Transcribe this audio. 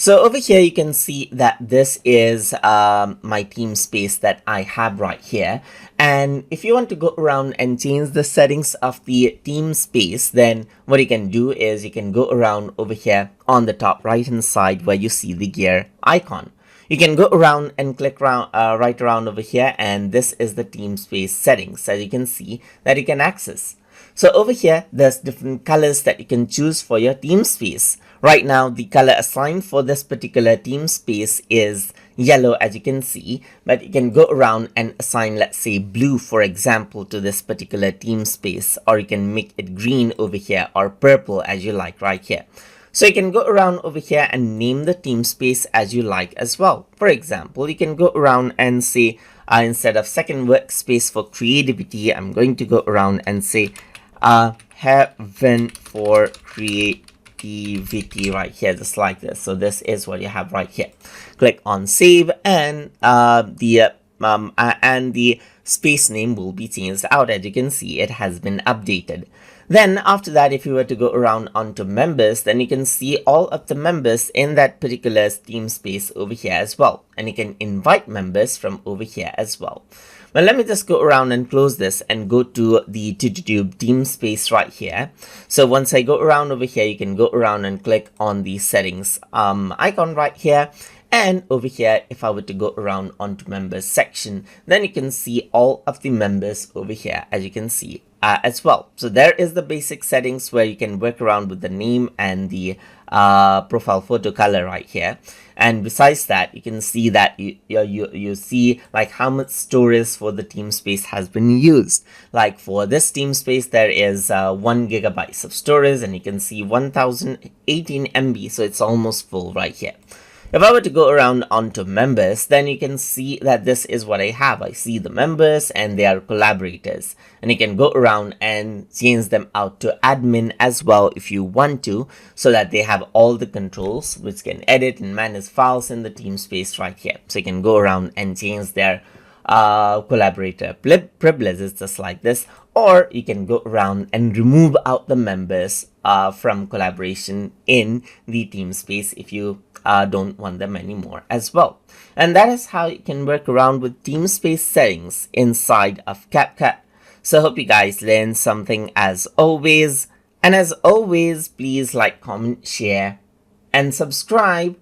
So over here, you can see that this is my Teamspace that I have right here. And if you want to go around and change the settings of the Teamspace, then what you can do is you can go around over here on the top right hand side where you see the gear icon. You can go around and click around, right around over here, and this is the Teamspace settings, as you can see, that you can access. So over here, there's different colors that you can choose for your Teamspace. Right now, the color assigned for this particular Teamspace is yellow, as you can see, but you can go around and assign, let's say, blue, for example, to this particular Teamspace, or you can make it green over here, or purple, as you like right here. So you can go around over here and name the Teamspace as you like as well. For example, you can go around and say, instead of second workspace for creativity, I'm going to go around and say, heaven for creativity right here, just like this. So this is what you have right here. Click on save, and the space name will be changed out. As you can see, it has been updated. Then after that, if you were to go around onto members, then you can see all of the members in that particular Teamspace over here as well. And you can invite members from over here as well. Well, let me just go around and close this and go to the YouTube Teamspace right here. So once I go around over here, you can go around and click on the settings icon right here. And over here, if I were to go around onto members section, then you can see all of the members over here, as you can see as well. So there is the basic settings where you can work around with the name and the profile photo color right here. And besides that, you can see that you see like how much storage for the Teamspace has been used. Like for this Teamspace, there is 1 GB of storage, and you can see 1018 MB, so it's almost full right here. If I were to go around onto members, then you can see that this is what I have. I see the members and they are collaborators, and you can go around and change them out to admin as well if you want to, so that they have all the controls which can edit and manage files in the Teamspace right here. So you can go around and change their collaborator privileges just like this, or you can go around and remove out the members from collaboration in the Teamspace if you don't want them anymore as well. And that is how you can work around with Teamspace settings inside of CapCut. So I hope you guys learned something as always. And as always, please like, comment, share, and subscribe.